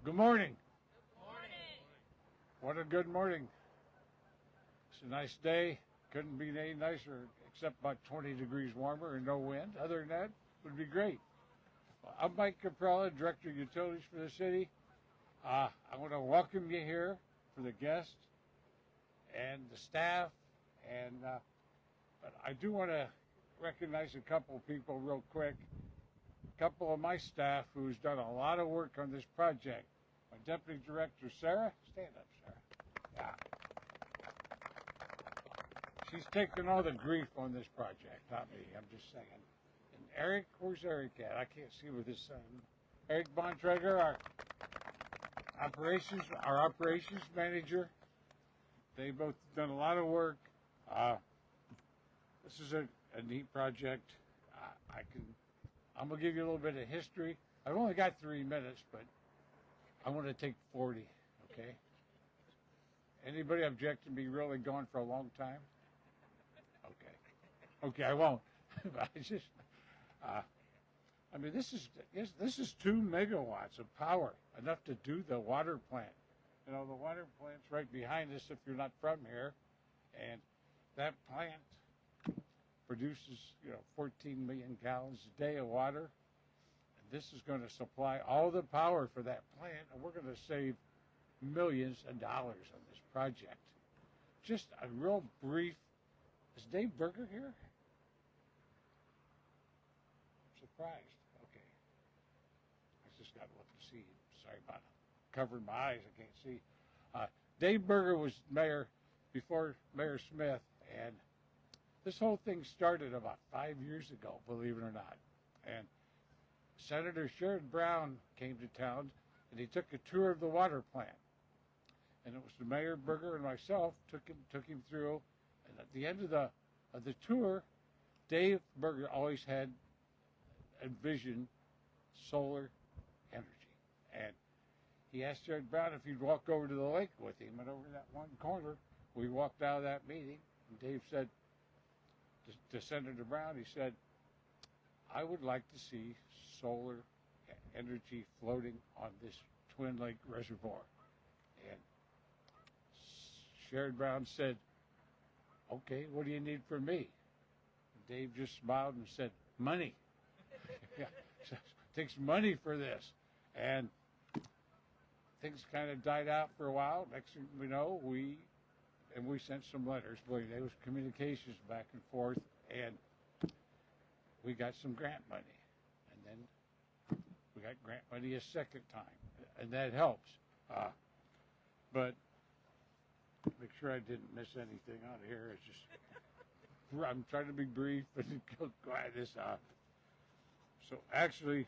Good morning. Good morning. What a good morning. It's a nice day. Couldn't be any nicer except about 20 degrees warmer and no wind. Other than that, would be great. I'm Mike Caprella, Director of Utilities for the city. I want to welcome you here for the guests and the staff. But I do want to recognize a couple of people real quick. A couple of my staff who's done a lot of work on this project. My Deputy Director, Sarah. Stand up, Sarah. Yeah. She's taken all the grief on this project, not me, I'm just saying. And Eric, where's Eric at? I can't see with his son. Eric Bontrager, our operations manager. They both done a lot of work. This is a neat project. I'm gonna give you a little bit of history. I've only got 3 minutes, but I want to take 40. Okay. Anybody object to me really going for a long time? Okay, I won't. But this is 2 megawatts of power, enough to do the water plant. You know, the water plant's right behind us if you're not from here, and that plant produces 14 million gallons a day of water. And this is going to supply all the power for that plant, and we're going to save millions of dollars on this project. Just a real brief. Is Dave Berger here? I'm surprised. Okay. I just got to look to see. Sorry about covering my eyes. I can't see. Dave Berger was mayor before Mayor Smith, and this whole thing started about 5 years ago, believe it or not. And Senator Sherrod Brown came to town, and he took a tour of the water plant. And it was the Mayor Berger and myself took him through. And at the end of the tour, Dave Berger always had envisioned solar energy. And he asked Sherrod Brown if he'd walk over to the lake with him. And over that one corner, we walked out of that meeting, and Dave said to Senator Brown, he said, I would like to see solar energy floating on this Twin Lake Reservoir. And Sherrod Brown said, okay, what do you need from me? And Dave just smiled and said, money. Yeah, it takes money for this. And things kind of died out for a while. Next thing we know, we sent some letters. Boy, there was communications back and forth, and we got some grant money. And then we got grant money a second time, and that helps. But make sure I didn't miss anything out of here. It's just, I'm trying to be brief, but go ahead. So actually,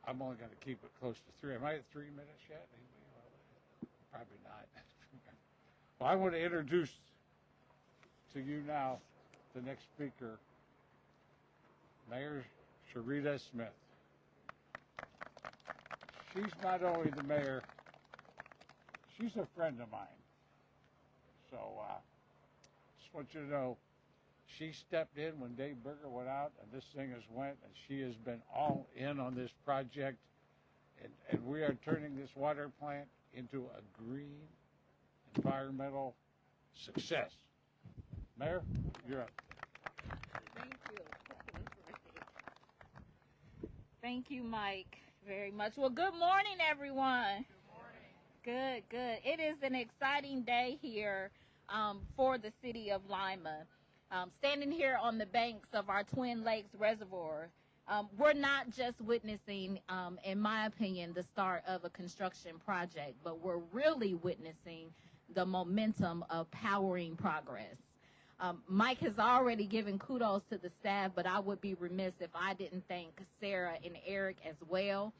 I'm only going to keep it close to 3. Am I at 3 minutes yet? Probably not. Well, I want to introduce to you now the next speaker, Mayor Sharita Smith. She's not only the mayor, she's a friend of mine. So just want you to know, she stepped in when Dave Berger went out, and this thing has went, and she has been all in on this project. And we are turning this water plant into a green environmental success. Mayor, you're up. Thank you. Thank you, Mike, very much. Well, good morning, everyone. Good morning. Good. It is an exciting day here for the City of Lima. Standing here on the banks of our Twin Lakes Reservoir, we're not just witnessing, in my opinion, the start of a construction project, but we're really witnessing the momentum of powering progress. Mike has already given kudos to the staff, but I would be remiss if I didn't thank Sarah and Eric as well.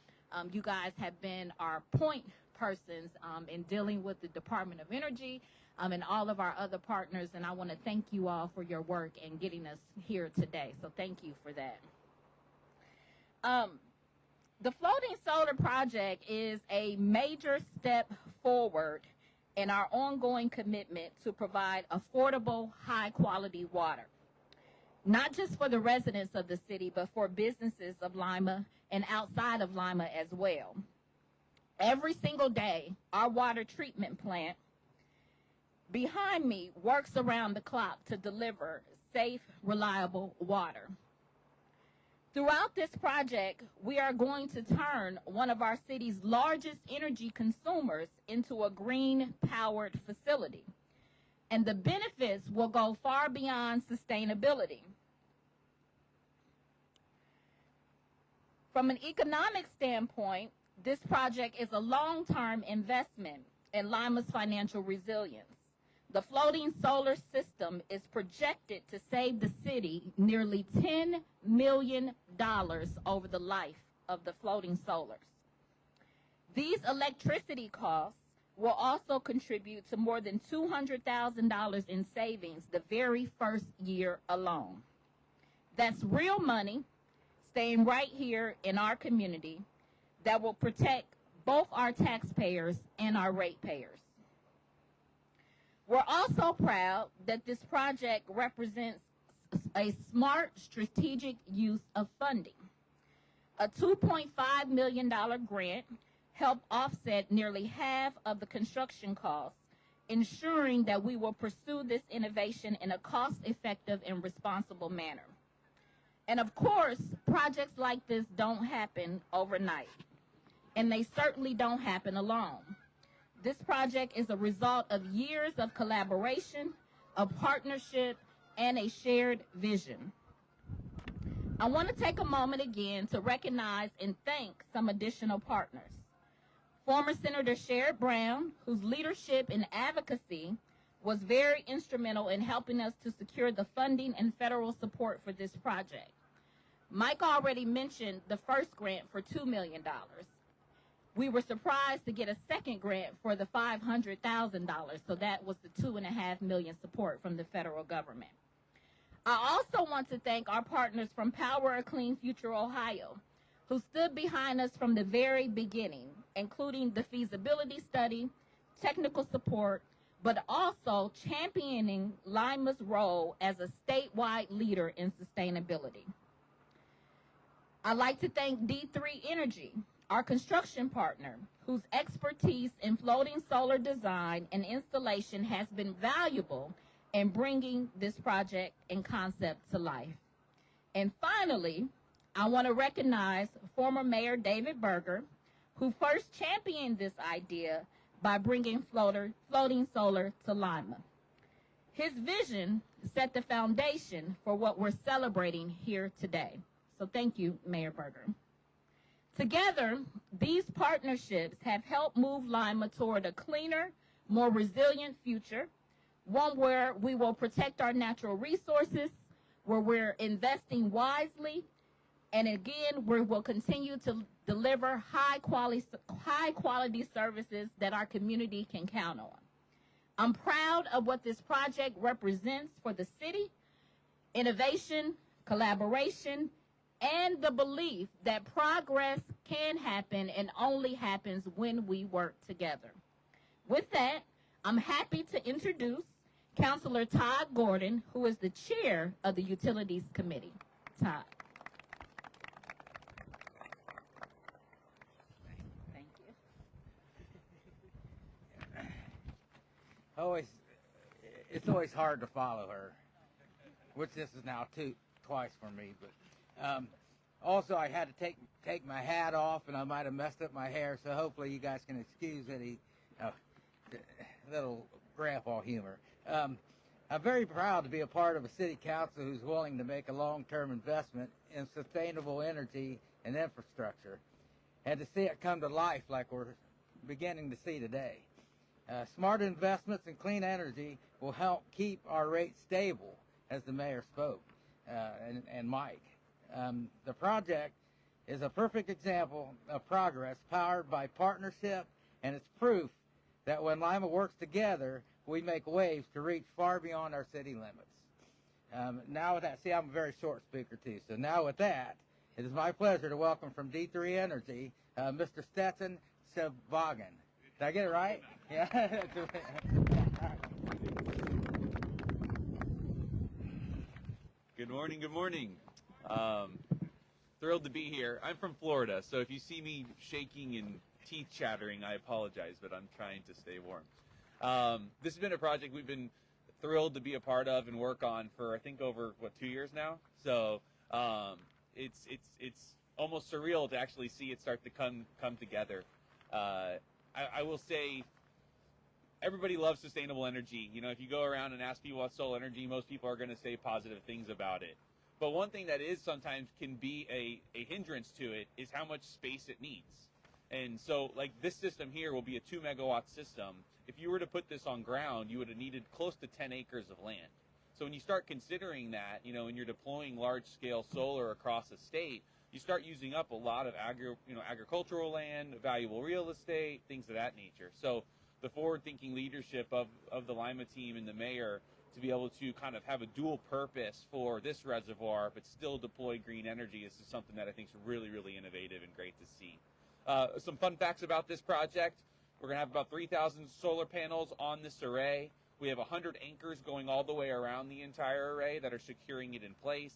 You guys have been our point persons in dealing with the Department of Energy and all of our other partners, and I want to thank you all for your work and getting us here today. So thank you for that. The floating solar project is a major step forward in our ongoing commitment to provide affordable, high-quality water, not just for the residents of the city, but for businesses of Lima and outside of Lima as well. Every single day, our water treatment plant behind me works around the clock to deliver safe, reliable water. Throughout this project, we are going to turn one of our city's largest energy consumers into a green-powered facility. And the benefits will go far beyond sustainability. From an economic standpoint, this project is a long-term investment in Lima's financial resilience. The floating solar system is projected to save the city nearly $10 million over the life of the floating solars. These electricity costs will also contribute to more than $200,000 in savings the very first year alone. That's real money staying right here in our community that will protect both our taxpayers and our ratepayers. We're also proud that this project represents a smart strategic use of funding. A $2.5 million grant helped offset nearly half of the construction costs, ensuring that we will pursue this innovation in a cost-effective and responsible manner. And of course, projects like this don't happen overnight, and they certainly don't happen alone. This project is a result of years of collaboration, a partnership, and a shared vision. I want to take a moment again to recognize and thank some additional partners. Former Senator Sherrod Brown, whose leadership and advocacy was very instrumental in helping us to secure the funding and federal support for this project. Mike already mentioned the first grant for $2 million. We were surprised to get a second grant for the $500,000, so that was the $2.5 million support from the federal government. I also want to thank our partners from Power a Clean Future Ohio, who stood behind us from the very beginning, including the feasibility study, technical support, but also championing Lima's role as a statewide leader in sustainability. I'd like to thank D3 Energy, our construction partner, whose expertise in floating solar design and installation has been valuable in bringing this project and concept to life. And finally, I want to recognize former Mayor David Berger, who first championed this idea by bringing floating solar to Lima. His vision set the foundation for what we're celebrating here today. So thank you, Mayor Berger. Together, these partnerships have helped move Lima toward a cleaner, more resilient future, one where we will protect our natural resources, where we're investing wisely, and again, we will continue to deliver high quality services that our community can count on. I'm proud of what this project represents for the city: innovation, collaboration, and the belief that progress can happen and only happens when we work together. With that, I'm happy to introduce Councilor Todd Gordon, who is the chair of the Utilities Committee. Todd. Thank you. It's always hard to follow her, which this is now twice for me, but also, I had to take my hat off, and I might have messed up my hair, so hopefully you guys can excuse any little grandpa humor. I'm very proud to be a part of a city council who's willing to make a long-term investment in sustainable energy and infrastructure, and to see it come to life like we're beginning to see today. Smart investments in clean energy will help keep our rates stable, as the mayor spoke, and Mike. The project is a perfect example of progress powered by partnership, and it's proof that when Lima works together, we make waves to reach far beyond our city limits. Now with that, see, I'm a very short speaker too, so now with that, it is my pleasure to welcome from D3 Energy, Mr. Stetson Sevagan. Did I get it right? Yeah. Good morning, good morning. Thrilled to be here. I'm from Florida, so if you see me shaking teeth chattering, I apologize, but I'm trying to stay warm. This has been a project we've been thrilled to be a part of and work on for, I think, over, 2 years now? So it's almost surreal to actually see it start to come together. I will say, everybody loves sustainable energy. You know, if you go around and ask people about solar energy, most people are going to say positive things about it. But one thing that is sometimes can be a hindrance to it is how much space it needs. And so, like, this system here will be a 2 megawatt system. If you were to put this on ground, you would have needed close to 10 acres of land. So when you start considering that, you know, and you're deploying large-scale solar across a state, you start using up a lot of agricultural land, valuable real estate, things of that nature. So the forward-thinking leadership of the Lima team and the mayor to be able to kind of have a dual purpose for this reservoir, but still deploy green energy is something that I think is really, really innovative and great to see. Some fun facts about this project. We're going to have about 3,000 solar panels on this array. We have 100 anchors going all the way around the entire array that are securing it in place.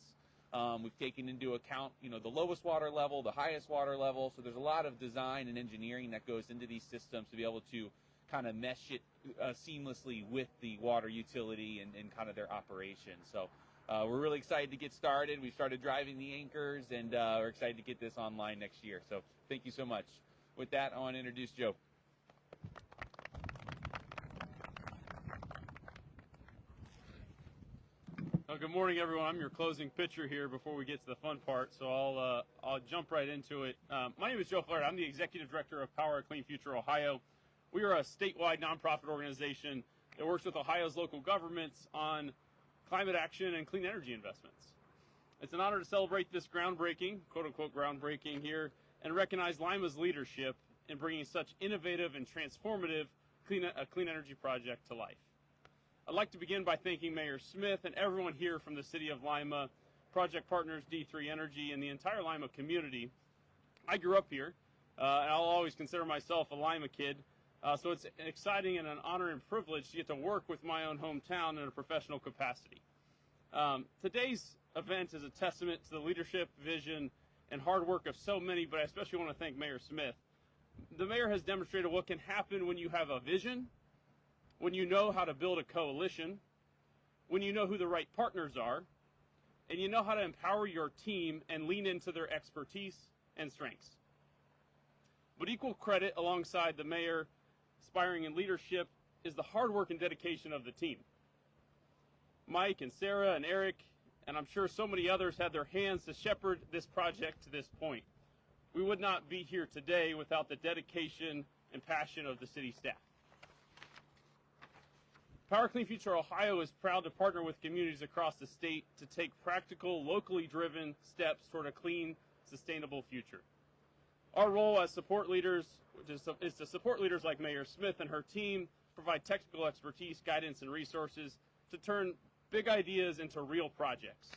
We've taken into account, you know, the lowest water level, the highest water level. So there's a lot of design and engineering that goes into these systems to be able to kind of mesh it seamlessly with the water utility and kind of their operation. So we're really excited to get started. We've started driving the anchors, and we're excited to get this online next year. So thank you so much. With that, I want to introduce Joe. Good morning, everyone. I'm your closing pitcher here before we get to the fun part, so I'll jump right into it. My name is Joe Flaherty. I'm the Executive Director of Power Clean Future Ohio. We are a statewide nonprofit organization that works with Ohio's local governments on climate action and clean energy investments. It's an honor to celebrate this groundbreaking, quote-unquote groundbreaking here, and recognize Lima's leadership in bringing such innovative and transformative clean energy project to life. I'd like to begin by thanking Mayor Smith and everyone here from the City of Lima, project partners D3 Energy, and the entire Lima community. I grew up here, and I'll always consider myself a Lima kid, so it's exciting and an honor and privilege to get to work with my own hometown in a professional capacity. Today's event is a testament to the leadership, vision, and hard work of so many, but I especially want to thank Mayor Smith. The mayor has demonstrated what can happen when you have a vision, when you know how to build a coalition, when you know who the right partners are, and you know how to empower your team and lean into their expertise and strengths. But equal credit alongside the mayor, aspiring in leadership, is the hard work and dedication of the team. Mike and Sarah and Eric, and I'm sure so many others, had their hands to shepherd this project to this point. We would not be here today without the dedication and passion of the city staff. Power Clean Future Ohio is proud to partner with communities across the state to take practical, locally driven steps toward a clean, sustainable future. Our role as support leaders is to support leaders like Mayor Smith and her team, provide technical expertise, guidance, and resources to turn big ideas into real projects.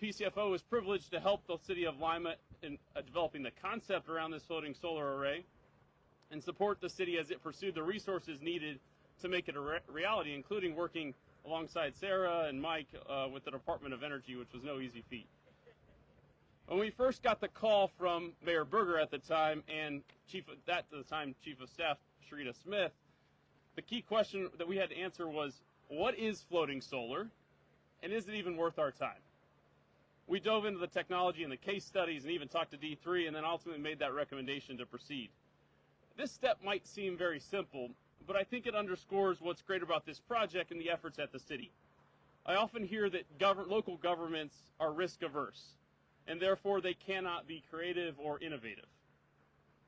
PCFO is privileged to help the City of Lima in developing the concept around this floating solar array and support the city as it pursued the resources needed to make it a reality, including working alongside Sarah and Mike with the Department of Energy, which was no easy feat. When we first got the call from Mayor Berger at the time and Chief of Staff Sharita Smith, the key question that we had to answer was, what is floating solar, and is it even worth our time? We dove into the technology and the case studies and even talked to D3 and then ultimately made that recommendation to proceed. This step might seem very simple, but I think it underscores what's great about this project and the efforts at the city. I often hear that local governments are risk averse, and therefore they cannot be creative or innovative.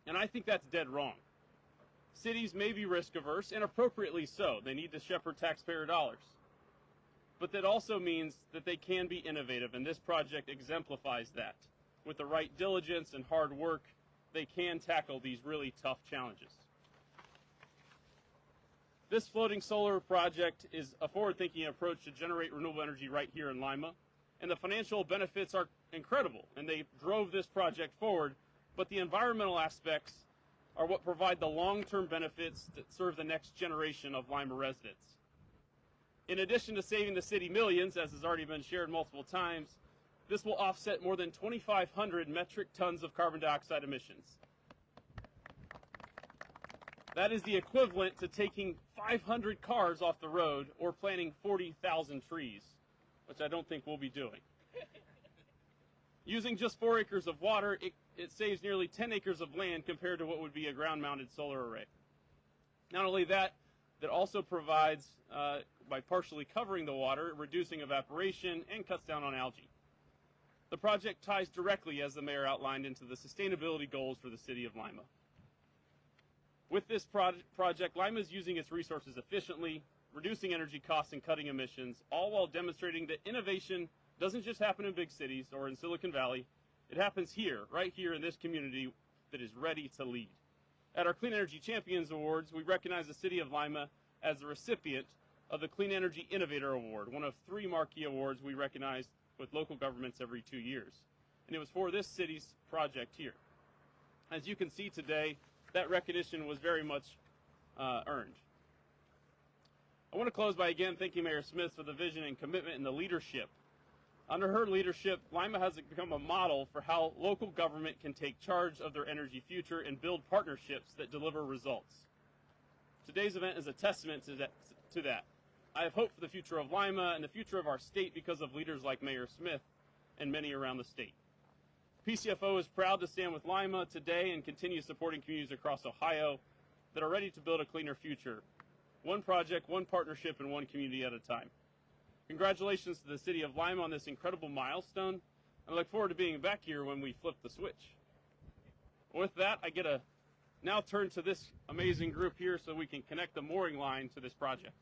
And I think that's dead wrong. Cities may be risk averse, and appropriately so. They need to shepherd taxpayer dollars. But that also means that they can be innovative, and this project exemplifies that. With the right diligence and hard work, they can tackle these really tough challenges. This floating solar project is a forward-thinking approach to generate renewable energy right here in Lima, and the financial benefits are incredible, and they drove this project forward, but the environmental aspects are what provide the long-term benefits that serve the next generation of Lima residents. In addition to saving the city millions, as has already been shared multiple times, this will offset more than 2,500 metric tons of carbon dioxide emissions. That is the equivalent to taking 500 cars off the road or planting 40,000 trees, which I don't think we'll be doing. Using just 4 acres of water, it saves nearly 10 acres of land compared to what would be a ground-mounted solar array. Not only that, that also provides, by partially covering the water, reducing evaporation and cuts down on algae. The project ties directly, as the mayor outlined, into the sustainability goals for the City of Lima. With this project, Lima is using its resources efficiently, reducing energy costs and cutting emissions, all while demonstrating that innovation doesn't just happen in big cities or in Silicon Valley. It happens here, right here in this community that is ready to lead. At our Clean Energy Champions Awards, we recognize the City of Lima as the recipient of the Clean Energy Innovator Award, one of 3 marquee awards we recognize with local governments every 2 years. And it was for this city's project here. As you can see today, that recognition was very much earned. I want to close by again thanking Mayor Smith for the vision and commitment and the leadership. Under her leadership, Lima has become a model for how local government can take charge of their energy future and build partnerships that deliver results. Today's event is a testament to that. I have hope for the future of Lima and the future of our state because of leaders like Mayor Smith and many around the state. PCFO is proud to stand with Lima today and continue supporting communities across Ohio that are ready to build a cleaner future. One project, one partnership, and one community at a time. Congratulations to the City of Lima on this incredible milestone. I look forward to being back here when we flip the switch. With that, I get to now turn to this amazing group here so we can connect the mooring line to this project.